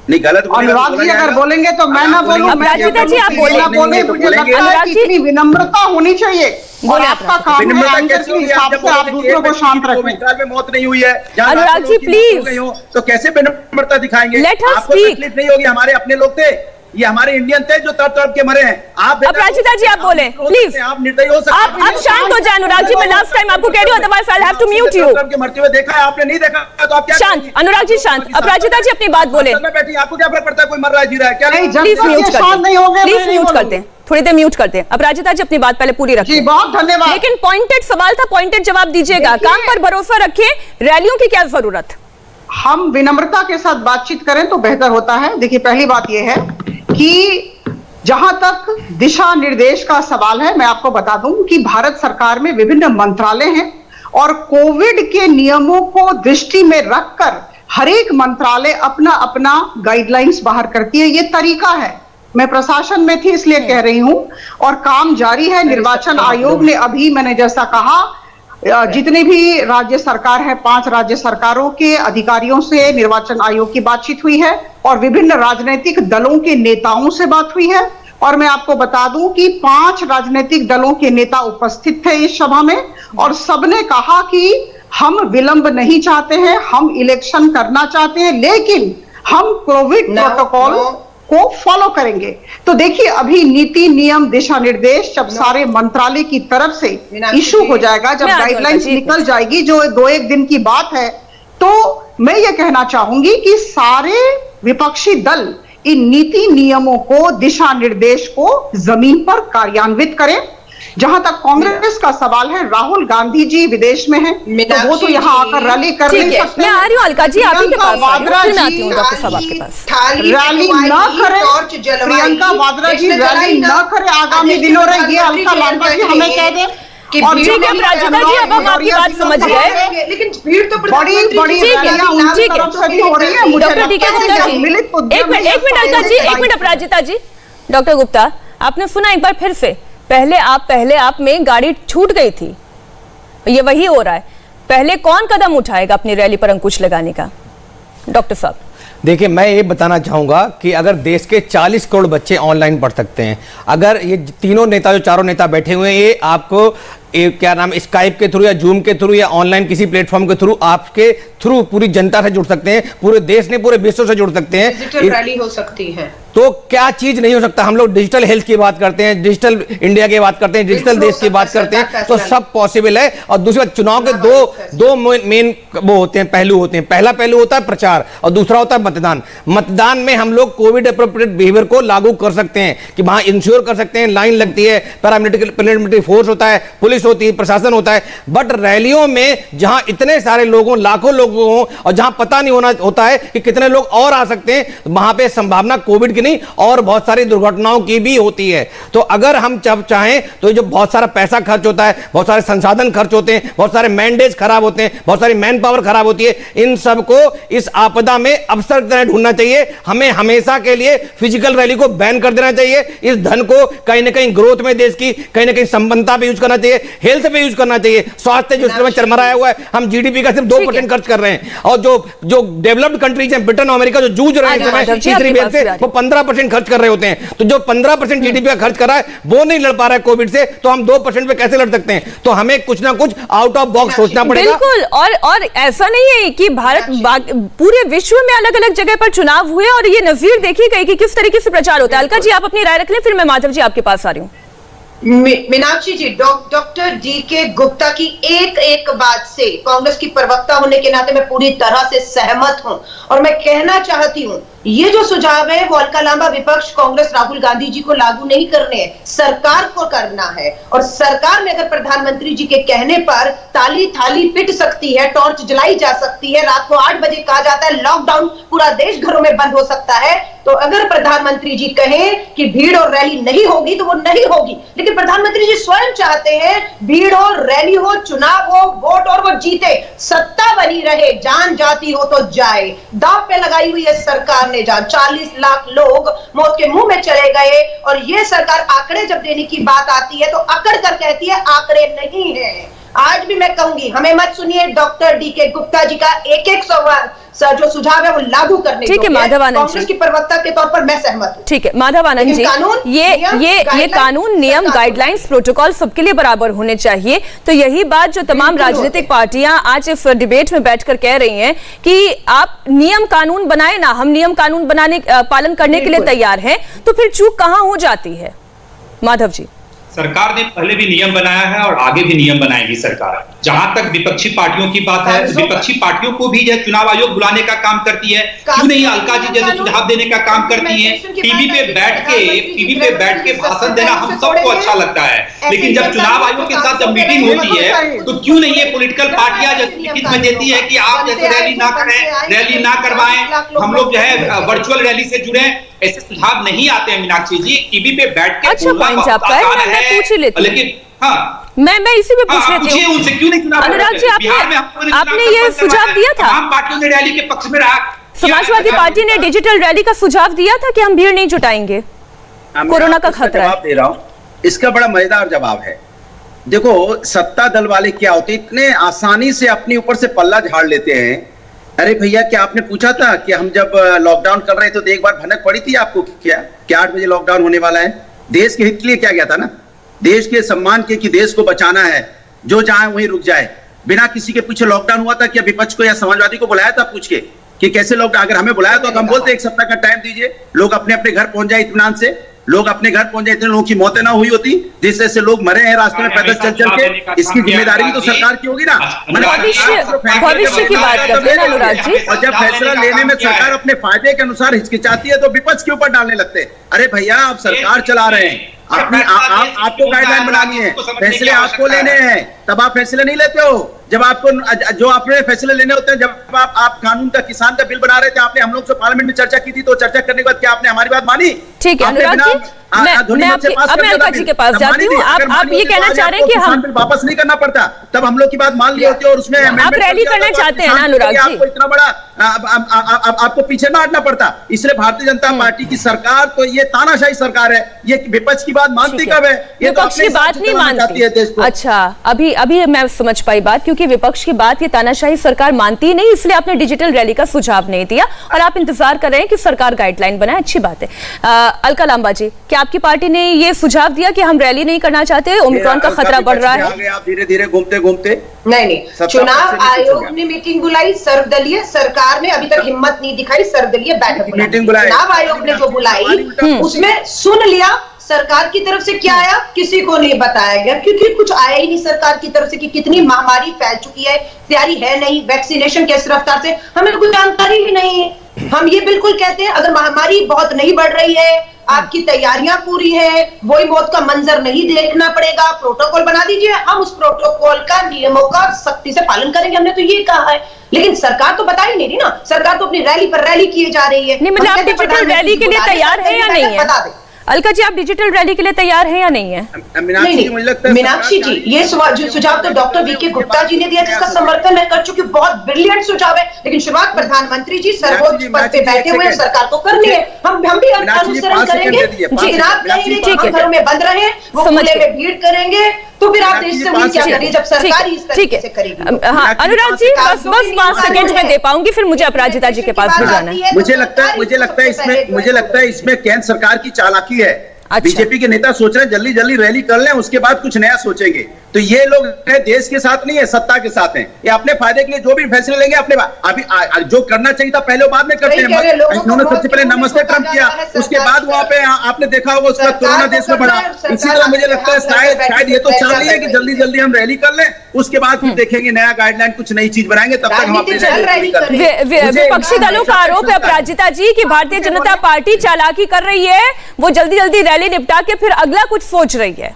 [SPEAKER 3] नहीं, गलत
[SPEAKER 2] अनुराग जी अगर बोलेंगे तो मैं ना बोलूं,
[SPEAKER 1] अपराजिता जी आप बोले।
[SPEAKER 2] मुझे लगता है कि इतनी विनम्रता होनी चाहिए और आपका काम है एंकर के हिसाब से आप दूसरों को शांत रखें।
[SPEAKER 3] मौत नहीं हुई है
[SPEAKER 1] अनुराग जी प्लीज,
[SPEAKER 3] तो कैसे विनम्रता दिखाएंगे?
[SPEAKER 1] लेट अस
[SPEAKER 3] आपको तकलीफ नहीं होगी, हमारे अपने लोग थे, ये हमारे इंडियन थे जो तड़प के मरे हैं। आप
[SPEAKER 1] अपराजिता जी आप बोले प्लीज,
[SPEAKER 3] आप निर्दयी हो सकते हैं।
[SPEAKER 1] आप शांत हो जाए अनुराग जी, मैं लास्ट टाइम आपको कह रही हूँ, otherwise I have to mute you.
[SPEAKER 3] के मरते हुए देखा है आपने, नहीं देखा तो आप क्या
[SPEAKER 1] शांत, अनुराग जी शांत, अपराजिता जी अपनी बात बोले।
[SPEAKER 3] बैठी, आपको क्या फर्क पड़ता है कोई मर रहा है जी रहा है क्या?
[SPEAKER 1] प्लीज म्यूट करते, प्लीज म्यूट करते हैं, थोड़ी देर म्यूट करते हैं। अपराजिता जी अपनी बात पहले पूरी रखिए।
[SPEAKER 2] जी बहुत धन्यवाद।
[SPEAKER 1] लेकिन पॉइंटेड सवाल था, पॉइंटेड जवाब दीजिएगा। काम पर भरोसा रखिए, रैलियों की क्या जरूरत?
[SPEAKER 2] हम विनम्रता के साथ बातचीत करें तो बेहतर होता है। देखिए पहली बात यह है कि जहां तक दिशा निर्देश का सवाल है, मैं आपको बता दूं कि भारत सरकार में विभिन्न मंत्रालय हैं और कोविड के नियमों को दृष्टि में रखकर हर एक मंत्रालय अपना अपना गाइडलाइंस बाहर करती है। ये तरीका है। मैं प्रशासन में थी इसलिए कह रही हूं और काम जारी है। निर्वाचन आयोग ने अभी, मैंने जैसा कहा, जितने भी राज्य सरकार है, 5 राज्य सरकारों के अधिकारियों से निर्वाचन आयोग की बातचीत हुई है और विभिन्न राजनीतिक दलों के नेताओं से बात हुई है। और मैं आपको बता दूं कि 5 राजनीतिक दलों के नेता उपस्थित थे इस सभा में और सबने कहा कि हम विलंब नहीं चाहते हैं, हम इलेक्शन करना चाहते हैं, लेकिन हम कोविड प्रोटोकॉल को फॉलो करेंगे। तो देखिए अभी नीति नियम दिशा निर्देश जब सारे मंत्रालय की तरफ से इशू हो जाएगा, जब गाइडलाइंस निकल जाएगी, जो 2-1 दिन की बात है, तो मैं ये कहना चाहूंगी कि सारे विपक्षी दल इन नीति नियमों को, दिशा निर्देश को जमीन पर कार्यान्वित करें। जहां तक कांग्रेस का सवाल है, राहुल गांधी जी विदेश में हैं, तो वो तो यहाँ आकर रैली कर नहीं सकते।
[SPEAKER 1] मैं आ रही हूँ अलका जी, आप ही के पास आती हूँ, डॉक्टर साहब आपके पास।
[SPEAKER 2] रैली न करें, प्रियंका वाड्रा जी रैली न करें आगामी दिनों में, ये अलका लांबा जी हमें कह दें।
[SPEAKER 1] और ठीक है अपराजिता जी, अब हम आपकी बात समझ गए,
[SPEAKER 4] लेकिन भीड़ तो
[SPEAKER 2] बड़ी रैलियां उनकी तरफ से भी हो रही है। मुझे
[SPEAKER 1] डॉक्टर डीके गुप्ता जी, एक मिनट अलका जी, एक मिनट अपराजिता जी। डॉक्टर गुप्ता, आपने सुना एक बार फिर से, पहले आप में गाड़ी छूट गई थी, ये वही हो रहा है। पहले कौन कदम उठाएगा अपनी रैली पर अंकुश लगाने का? डॉक्टर साहब
[SPEAKER 5] देखिए, मैं ये बताना चाहूंगा कि अगर देश के 40 करोड़ बच्चे ऑनलाइन पढ़ सकते हैं, अगर ये तीनों नेता, जो चारों नेता बैठे हुए हैं, ये आपको क्या नाम, स्काइप के थ्रू या जूम के थ्रू या ऑनलाइन किसी प्लेटफॉर्म के थ्रू, आपके थ्रू पूरी जनता से जुड़ सकते हैं, पूरे देश ने पूरे विश्व से जुड़ सकते हैं।
[SPEAKER 4] डिजिटल रैली हो सकती है,
[SPEAKER 5] तो क्या चीज नहीं हो सकता? हम लोग डिजिटल हेल्थ की बात करते हैं, डिजिटल इंडिया की बात करते हैं, डिजिटल देश की बात करते हैं, तो सब पॉसिबल है। और दूसरी बात, चुनाव के दो मेन वो होते हैं, पहलू होते हैं। पहला पहलू होता है प्रचार और दूसरा होता है मतदान। मतदान में हम लोग कोविड अप्रोप्रिएट बिहेवियर को लागू कर सकते हैं कि वहां इंश्योर कर सकते हैं, लाइन लगती है, पैरामिलिट्री फोर्स होता है, पुलिस होती है, प्रशासन होता है। बट रैलियों में जहां इतने सारे लोगों, लाखों लोगों और जहां पता नहीं होना होता है कि कितने लोग और आ सकते हैं, वहां पे संभावना कोविड की नहीं और बहुत सारी दुर्घटनाओं की भी होती है। तो अगर हम चाहें तो जो बहुत सारा पैसा खर्च होता है, बहुत सारे संसाधन खर्च होते हैं, बहुत सारे मैंडेज खराब होते हैं, बहुत सारी मैन पावर खराब होती है, इन सबको इस आपदा में अवसर की तरह ढूंढना चाहिए। हमें हमेशा के लिए फिजिकल रैली को बैन कर देना चाहिए। इस धन को कहीं ना कहीं ग्रोथ में, देश की कहीं ना कहीं संपन्नता पे यूज करना चाहिए, हेल्थ पे यूज करना चाहिए। स्वास्थ्य जो समय चरमराया हुआ है, हम जीडीपी का सिर्फ 2% खर्च कर रहे हैं, और जो डेवलप्ड कंट्रीज हैं, ब्रिटेन अमेरिका, जो जूझ रहे हैं तीसरी वेव से, वो 15% खर्च कर रहे होते हैं। तो जो 15% जीडीपी का खर्च कर रहा है वो नहीं लड़ पा रहा है कोविड से, तो हम 2% पे कैसे लड़ सकते हैं? तो हमें कुछ ना कुछ आउट ऑफ बॉक्स सोचना पड़ेगा।
[SPEAKER 1] बिल्कुल। और ऐसा नहीं है कि भारत, पूरे विश्व में अलग अलग जगह पर चुनाव हुए और ये नजीर देखी गई कि किस तरीके से प्रचार होता है। अलका जी आप अपनी राय रख लें, फिर मैं माधव जी आपके पास आ रही हूँ।
[SPEAKER 4] मीनाक्षी जी, डॉक्टर डीके गुप्ता की एक बात से कांग्रेस की प्रवक्ता होने के नाते मैं पूरी तरह से सहमत हूं और मैं कहना चाहती हूं, ये जो सुझाव है वो अलका लांबा, विपक्ष, कांग्रेस, राहुल गांधी जी को लागू नहीं करने हैं, सरकार को करना है। और सरकार में अगर प्रधानमंत्री जी के कहने पर ताली थाली पिट सकती है, टॉर्च जलाई जा सकती है, रात को 8 बजे कहा जाता है लॉकडाउन, पूरा देश घरों में बंद हो सकता है, तो अगर प्रधानमंत्री जी कहें कि भीड़ और रैली नहीं होगी तो वो नहीं होगी। लेकिन प्रधानमंत्री जी स्वयं चाहते हैं भीड़ हो, रैली हो, चुनाव हो, वोट और वो जीते, सत्ता बनी रहे, जान जाती हो तो जाए। दांव पे लगाई हुई है सरकार ने जान। 40 लाख लोग मौत के मुंह में चले गए और ये सरकार आंकड़े जब देने की बात आती है तो अकड़ कर कहती है आंकड़े नहीं है। आज भी मैं कहूंगी, हमें मत सुनिए डॉक्टर डीके गुप्ता जी का एक सवाल, जो सुझाव है वो लागू करने
[SPEAKER 1] ठीक है,
[SPEAKER 4] योग्य
[SPEAKER 1] माधव आनंद
[SPEAKER 4] कांग्रेस
[SPEAKER 1] जी।
[SPEAKER 4] की प्रवक्ता के तौर पर मैं सहमत हूँ।
[SPEAKER 1] ठीक है माधव आनंद जी,
[SPEAKER 4] लेकिन कानून,
[SPEAKER 1] ये
[SPEAKER 4] नियम,
[SPEAKER 1] ये
[SPEAKER 4] गाइडलाइन
[SPEAKER 1] कानून, नियम,
[SPEAKER 4] सरकार को-
[SPEAKER 1] गाइडलाइंस, प्रोटोकॉल सबके लिए बराबर होने चाहिए। तो यही बात जो तमाम
[SPEAKER 4] बिल्कुल
[SPEAKER 1] राजनीतिक
[SPEAKER 4] होते।
[SPEAKER 1] पार्टियां आज इस डिबेट में बैठकर कह रही हैं कि आप नियम कानून बनाए ना, हम नियम कानून बनाने पालन करने के लिए
[SPEAKER 4] बिल्कुल।
[SPEAKER 1] तैयार हैं, तो फिर चूक कहां हो जाती है माधव जी?
[SPEAKER 6] सरकार ने पहले भी नियम बनाया है और आगे भी नियम बनाएगी सरकार। जहां तक विपक्षी पार्टियों की बात है, विपक्षी पार्टियों को भी यह चुनाव आयोग बुलाने का काम करती है, क्यों नहीं अलका जी जैसे सुझाव देने का काम करती हैं। टीवी पे बैठ के भाषण देना हम सबको अच्छा लगता है, लेकिन जब चुनाव आयोग के साथ जब मीटिंग होती है तो क्यों नहीं ये पॉलिटिकल पार्टियां लिखित में देती है कि आप जैसे रैली ना करें, रैली ना करवाएं, हम लोग जो है वर्चुअल रैली से जुड़े, ऐसे सुझाव नहीं आते हैं मीनाक्षी जी। टीवी पे बैठ के
[SPEAKER 1] अच्छा पॉइंट आपका है, मैं पूछ ही लेती हूं।
[SPEAKER 6] लेकिन हाँ,
[SPEAKER 1] मैं इसी पे पूछ लेती
[SPEAKER 6] पूछिए
[SPEAKER 1] हूँ।
[SPEAKER 6] उनसे, क्यों नहीं चुनाव
[SPEAKER 1] अनुराग जी,
[SPEAKER 6] बिहार में हमको नहीं
[SPEAKER 1] आपने
[SPEAKER 6] चुनाव
[SPEAKER 1] ये
[SPEAKER 6] संपन्न
[SPEAKER 1] सुझाव
[SPEAKER 6] करवाया।
[SPEAKER 1] दिया था?
[SPEAKER 6] तमाम पार्टियों ने रैली के पक्ष में रहा।
[SPEAKER 1] समाजवादी पार्टी ने डिजिटल रैली का सुझाव दिया था कि हम भीड़ नहीं जुटाएंगे, कोरोना का खतरा है।
[SPEAKER 3] जवाब दे रहा हूं, इसका बड़ा मजेदार जवाब है। देखो सत्ता दल वाले क्या होते, इतने आसानी से अपने ऊपर से पल्ला झाड़ लेते हैं। अरे भैया, क्या आपने पूछा था कि हम जब लॉकडाउन कर रहे थे तो एक बार भनक पड़ी थी आपको क्या 8 बजे लॉकडाउन होने वाला है? देश के हित के लिए क्या गया था ना, देश के सम्मान के, कि देश को बचाना है, जो जाए वहीं रुक जाए। बिना किसी के पीछे लॉकडाउन हुआ था क्या विपक्ष को या समाजवादी को बुलाया था पूछ के कि कैसे लॉकडाउन? अगर हमें बुलाया तो हम बोलते एक सप्ताह का टाइम दीजिए, लोग अपने अपने घर पहुंच जाए इत्मीनान से, लोग अपने घर पहुंच जाए, इतने लोगों की मौतें ना हुई होती जिससे से लोग मरे हैं रास्ते में पैदल चल चल के। इसकी जिम्मेदारी भी तो सरकार की होगी ना।
[SPEAKER 1] भविष्य की बात करते हैं अनुराग जी।
[SPEAKER 3] और जब फैसला लेने में सरकार अपने फायदे के अनुसार हिचकिचाती है तो विपक्ष के ऊपर डालने लगते हैं। अरे भैया, आप सरकार चला रहे हैं, अपनी आपको गाइडलाइन बनानी है, फैसले आपको लेने हैं, तब आप फैसले नहीं लेते हो। जब आपको जो आपने फैसले लेने होते हैं, जब आप कानून का, किसान का बिल बना रहे थे, आपने हम लोग से पार्लियामेंट में चर्चा की थी, तो चर्चा करने के बाद क्या आपने हमारी बात मानी?
[SPEAKER 1] ठीक है अनुराग जी, मैं अलका जी के पास जाती हूँ। आप ये कहना चाह रहे हैं कि हम
[SPEAKER 3] बिल वापस नहीं करना पड़ता, तब हम लोग की बात मान ली होती है और उसमें
[SPEAKER 1] आप रैली करना चाहते हैं ना अनुराग जी?
[SPEAKER 3] आपको इतना बड़ा आपको पीछे ना हटना पड़ता। इसलिए भारतीय जनता पार्टी की सरकार तो ये तानाशाही सरकार है, ये विपक्ष की बात मानती कब है? ये तो
[SPEAKER 1] विपक्ष की बात नहीं मानती
[SPEAKER 3] है देश को।
[SPEAKER 1] अच्छा, अभी मैं समझ पाई बात, क्योंकि विपक्ष की बात ये तानाशाही सरकार मानती ही नहीं, इसलिए आपने डिजिटल रैली का सुझाव नहीं दिया और आप इंतजार कर रहे हैं कि सरकार गाइडलाइन बनाए। अच्छी बात है। अलका लांबा जी, क्या आपकी पार्टी ने ये सुझाव दिया कि हम रैली नहीं करना चाहते, ओमिक्रॉन का खतरा बढ़ रहा है?
[SPEAKER 3] आप धीरे धीरे घूमते घूमते
[SPEAKER 4] नहीं, चुनाव आयोग ने मीटिंग बुलाई सर्वदलीय, सरकार ने अभी तक हिम्मत नहीं दिखाई सर्वदलीय बैठक
[SPEAKER 3] मीटिंग बुलाई।
[SPEAKER 4] चुनाव आयोग ने जो बुलाई उसमें सुन लिया, सरकार की तरफ से क्या आया किसी को नहीं बताया गया, क्योंकि कुछ आया ही नहीं सरकार की तरफ से कि कितनी महामारी फैल चुकी है, तैयारी है नहीं, वैक्सीनेशन किस रफ्तार से, हमें कोई जानकारी ही नहीं है। हम ये बिल्कुल कहते हैं अगर महामारी बहुत नहीं बढ़ रही है, आपकी तैयारियां पूरी है, वही मौत का मंजर नहीं देखना पड़ेगा, प्रोटोकॉल बना दीजिए, हम उस प्रोटोकॉल का, नियमों का सख्ती से पालन करेंगे। हमने तो ये कहा है, लेकिन सरकार तो बता ही नहीं रही ना, सरकार तो अपनी रैली पर रैली किए जा रही है।
[SPEAKER 1] नहीं, मतलब आप डिजिटल रैली के लिए तैयार है या नहीं है?
[SPEAKER 4] बता दें
[SPEAKER 1] अलका जी, आप डिजिटल रैली के लिए तैयार हैं या नहीं है?
[SPEAKER 4] मीनाक्षी जी, ये सुझाव तो डॉक्टर वीके गुप्ता जी ने दिया, जिसका समर्थन मैं कर चुकी, बहुत ब्रिलियंट सुझाव है, लेकिन शुरुआत प्रधानमंत्री जी सर्वोच्च पद पे बैठे हुए सरकार को करनी है। हम भी अनुसरण करेंगे, जनाब कहेंगे कि हम घरों में बंद रहे, वो खुले में भीड़ करेंगे, तो फिर आप देश से उम्मीद क्या करिए जब सरकार इस तरीके से करेगी?
[SPEAKER 1] हाँ अनुराग जी, बस 5 सेकंड में दे पाऊंगी, फिर मुझे अपराजिता जी के पास भी जाना है।
[SPEAKER 3] मुझे लगता है इसमें केंद्र सरकार की चालाकी है।
[SPEAKER 1] अच्छा।
[SPEAKER 3] बीजेपी के नेता सोच रहे हैं जल्दी जल्दी रैली कर लें, उसके बाद कुछ नया सोचेंगे। तो ये लोग देश के साथ नहीं है, सत्ता के साथ हैं। ये अपने फायदे के लिए जो भी फैसले लेंगे अपने अभी जो करना चाहिए था पहले बाद में करते हैं। इन्होंने सबसे पहले नमस्ते ट्रंप किया, उसके बाद वहां पे आपने देखा होगा उसका कोरोना देश में बढ़ा। इसी तरह मुझे लगता है शायद ये तो चाह रही है कि जल्दी जल्दी हम रैली कर लें, उसके बाद फिर देखेंगे नया गाइडलाइन, कुछ नई चीज बनाएंगे, तब तक हम अपने
[SPEAKER 1] विपक्षी दलों का आरोप है अपराजिता जी कि भारतीय जनता पार्टी चालाकी कर रही है, वो जल्दी जल्दी रैली निपटा के फिर अगला कुछ सोच रही है।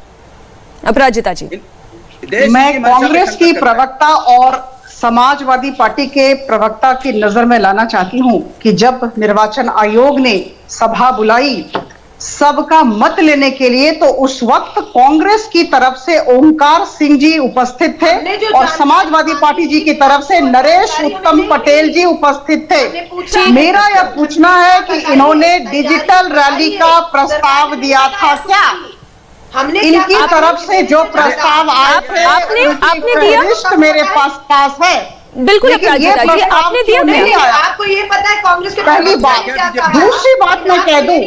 [SPEAKER 1] अपराजिता जी,
[SPEAKER 2] मैं कांग्रेस की प्रवक्ता और समाजवादी पार्टी के प्रवक्ता की नजर में लाना चाहती हूं कि जब निर्वाचन आयोग ने सभा बुलाई सबका मत लेने के लिए, तो उस वक्त कांग्रेस की तरफ से ओंकार सिंह जी उपस्थित थे और समाजवादी पार्टी जी की तरफ से नरेश उत्तम पटेल जी उपस्थित थे। मेरा यह पूछना है कि इन्होंने डिजिटल रैली का प्रस्ताव दिया था क्या?
[SPEAKER 4] हमने
[SPEAKER 2] इनकी तरफ से जो प्रस्ताव आए थे,
[SPEAKER 1] आपने दिया?
[SPEAKER 2] लिस्ट मेरे पास है।
[SPEAKER 1] बिल्कुल
[SPEAKER 2] लेकिन ये
[SPEAKER 1] अपराजिता जी,
[SPEAKER 2] प्रस्ताव
[SPEAKER 1] आपने
[SPEAKER 2] क्यों
[SPEAKER 1] दिया
[SPEAKER 2] नहीं
[SPEAKER 4] नहीं,
[SPEAKER 2] आया?
[SPEAKER 4] आपको ये पता है कांग्रेस के
[SPEAKER 2] पहली
[SPEAKER 4] प्रवक्ता
[SPEAKER 2] बात।
[SPEAKER 4] ने क्या कहा?
[SPEAKER 2] दूसरी बात मैं कह दूं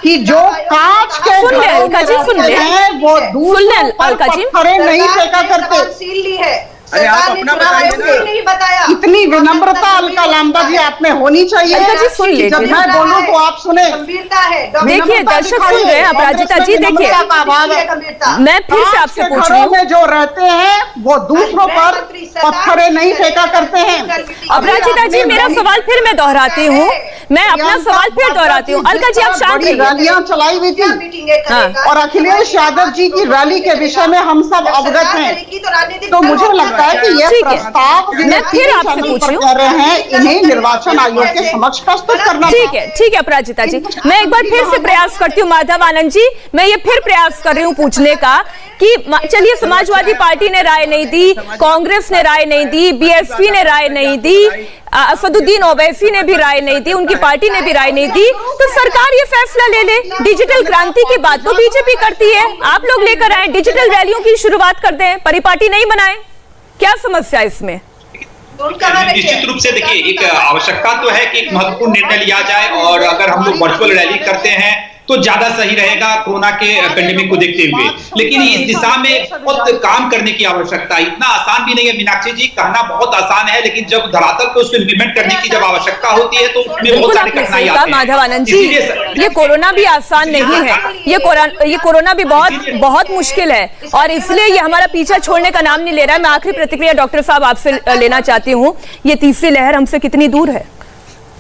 [SPEAKER 2] कि जो कांच के
[SPEAKER 1] सुन ले,
[SPEAKER 2] घरों
[SPEAKER 1] अलका
[SPEAKER 2] में
[SPEAKER 1] जी, सुन
[SPEAKER 2] रहते
[SPEAKER 1] ले।
[SPEAKER 2] हैं वो
[SPEAKER 1] सुन ले,
[SPEAKER 2] दूसरों पर
[SPEAKER 1] अलका जी।
[SPEAKER 2] पत्थरें नहीं फेंका करते।
[SPEAKER 4] सील ली है
[SPEAKER 3] अरे आप
[SPEAKER 4] सरकार ने,
[SPEAKER 3] अपना
[SPEAKER 4] चुनाव
[SPEAKER 3] बताइए
[SPEAKER 4] आयोग
[SPEAKER 3] ना।
[SPEAKER 4] ने नहीं बताया।
[SPEAKER 2] इतनी विनम्रता अलका लांबा जी आप में होनी चाहिए
[SPEAKER 1] अलका जी, सुन
[SPEAKER 2] कि
[SPEAKER 1] लीजिए।
[SPEAKER 2] जब मैं बोलूं तो आप सुने।
[SPEAKER 4] गंभीरता है
[SPEAKER 1] देखिए,
[SPEAKER 2] विनम्रता
[SPEAKER 1] दर्शक
[SPEAKER 2] दिखाइए।
[SPEAKER 1] सुन रहे हैं, अपराजिता जी,
[SPEAKER 2] कांग्रेस में
[SPEAKER 1] देखिए।
[SPEAKER 2] विनम्रता का अभाव है।
[SPEAKER 4] गंभीरता
[SPEAKER 1] मैं फिर से
[SPEAKER 2] कांच
[SPEAKER 1] आपसे
[SPEAKER 2] के
[SPEAKER 1] पूछ रही
[SPEAKER 2] घरों
[SPEAKER 1] हूँ,
[SPEAKER 2] में जो रहते हैं वो दूसरों पर पत्थरें नहीं फेंका करते हैं।
[SPEAKER 1] अपराजिता जी, मेरा सवाल फिर मैं दोहराती हूँ, मैं अपना सवाल फिर दोहराती हूँ। अलका जी, आप शांत रहिए।
[SPEAKER 2] रैलियां चलाई हुई
[SPEAKER 4] क्या
[SPEAKER 2] थी
[SPEAKER 4] मीटिंगें करेगा?
[SPEAKER 2] और अखिलेश यादव जी की रैली के विषय में हम सब
[SPEAKER 4] जब
[SPEAKER 2] अवगत
[SPEAKER 4] सरकार
[SPEAKER 2] हैं।
[SPEAKER 4] करेगी तो राजनीतिक
[SPEAKER 2] तो
[SPEAKER 4] दल
[SPEAKER 2] मुझे
[SPEAKER 4] होगा।
[SPEAKER 2] लगता है कि यह
[SPEAKER 1] ठीक है।
[SPEAKER 2] प्रस्ताव
[SPEAKER 1] मैं फिर आपसे
[SPEAKER 2] चैनल
[SPEAKER 1] पूछ
[SPEAKER 2] पर
[SPEAKER 1] रही हूँ।
[SPEAKER 2] कह रहे हैं इन्हें निर्वाचन आयोग के समक्ष प्रस्तुत करना
[SPEAKER 1] ठीक है, ठीक है अपराजिता जी, मैं एक बार फिर से प्रयास करती हूँ। माधव आनंद जी, मैं ये फिर प्रयास कर रही हूँ पूछने का कि चलिए, समाजवादी पार्टी ने राय नहीं दी, कांग्रेस ने राय नहीं दी, बीएसपी ने राय नहीं दी, असदुद्दीन ओवैसी ने भी राय नहीं दी, उनकी पार्टी ने भी राय नहीं दी, तो सरकार ये फैसला ले ले। डिजिटल क्रांति की बात तो बीजेपी करती है, आप लोग लेकर आए, डिजिटल रैलियों की शुरुआत कर दें, परिपाटी नहीं बनाए, क्या समस्या इसमें?
[SPEAKER 6] निश्चित रूप से देखिए, एक आवश्यकता तो है कि एक महत्वपूर्ण निर्णय लिया जाए, और अगर हम लोग वर्चुअल रैली करते हैं तो ज्यादा सही रहेगा कोरोना के पेंडेमिक को देखते हुए। लेकिन इस दिशा में बहुत काम करने की आवश्यकता है, इतना आसान भी नहीं है मीनाक्षी जी। कहना बहुत आसान है, लेकिन जब धरातल पे उसको इम्प्लीमेंट करने की जब आवश्यकता होती है तो उसमें बहुत
[SPEAKER 1] बिल्कुल
[SPEAKER 6] सारी
[SPEAKER 1] आपने
[SPEAKER 6] कठिनाई
[SPEAKER 1] सही कहा
[SPEAKER 6] आती है।
[SPEAKER 1] माधव आनंद जी, ये कोरोना भी आसान नहीं है, ये कोरोना भी बहुत मुश्किल है, और इसलिए ये हमारा पीछा छोड़ने का नाम नहीं ले रहा है। मैं आखिरी प्रतिक्रिया डॉक्टर साहब आपसे लेना चाहती हूँ, ये तीसरी लहर हमसे कितनी दूर है?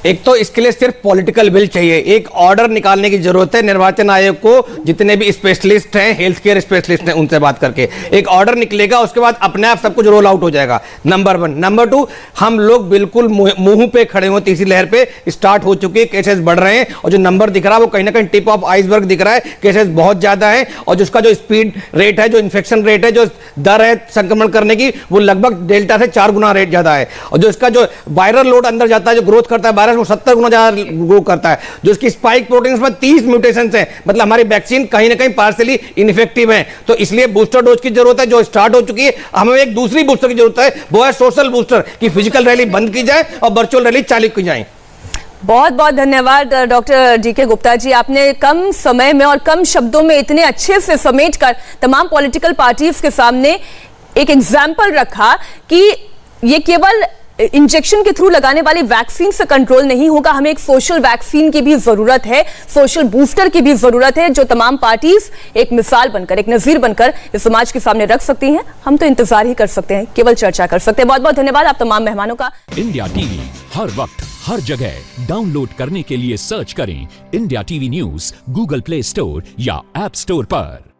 [SPEAKER 5] एक तो इसके लिए सिर्फ पॉलिटिकल विल चाहिए, एक ऑर्डर निकालने की जरूरत है। निर्वाचन आयोग को जितने भी स्पेशलिस्ट हैं, हेल्थ केयर स्पेशलिस्ट हैं, उनसे बात करके एक ऑर्डर निकलेगा, उसके बाद अपने आप सब कुछ रोल आउट हो जाएगा। नंबर 1। नंबर 2, हम लोग बिल्कुल मुंह पे खड़े हो, तीसरी लहर पे स्टार्ट हो चुकी है, केसेस बढ़ रहे हैं, और जो नंबर दिख रहा है वो कहीं ना कहीं टिप ऑफ आइसबर्ग दिख रहा है, केसेस बहुत ज्यादा है, और जिसका जो स्पीड रेट है, जो इन्फेक्शन रेट है, जो दर है संक्रमण करने की, वो लगभग डेल्टा से 4 गुना रेट ज्यादा है, और जो इसका जो वायरल लोड अंदर जाता है, जो ग्रोथ करता है वायरस, वो 70 गुना ज्यादा ग्रो करता है। जो इसकी स्पाइक प्रोटीन्स में 30 म्यूटेशंस हैं, मतलब हमारी वैक्सीन कहीं ना कहीं पार्शियली इनइफेक्टिव है। तो इसलिए बूस्टर डोज की जरूरत है, जो स्टार्ट हो चुकी है। हमें एक दूसरी बूस्टर की जरूरत है, वो है सोशल बूस्टर, कि फिजिकल रैली बंद की जाए और वर्चुअल रैली चालू की जाए।
[SPEAKER 1] बहुत बहुत धन्यवाद डॉक्टर डीके गुप्ता जी, आपने कम समय में और कम शब्दों में इतने अच्छे से समेटकर तमाम पॉलिटिकल पार्टीज के सामने एक एग्जाम्पल रखा कि ये केवल इंजेक्शन के थ्रू लगाने वाली वैक्सीन से कंट्रोल नहीं होगा, हमें एक सोशल वैक्सीन की भी जरूरत है, सोशल बूस्टर की भी जरूरत है, जो तमाम पार्टीज एक मिसाल बनकर, एक नजीर बनकर इस समाज के सामने रख सकती हैं। हम तो इंतजार ही कर सकते हैं, केवल चर्चा कर सकते हैं। बहुत बहुत धन्यवाद आप तमाम मेहमानों का।
[SPEAKER 7] इंडिया टीवी हर वक्त हर जगह डाउनलोड करने के लिए सर्च करें India TV news Google play store या ऐप स्टोर पर।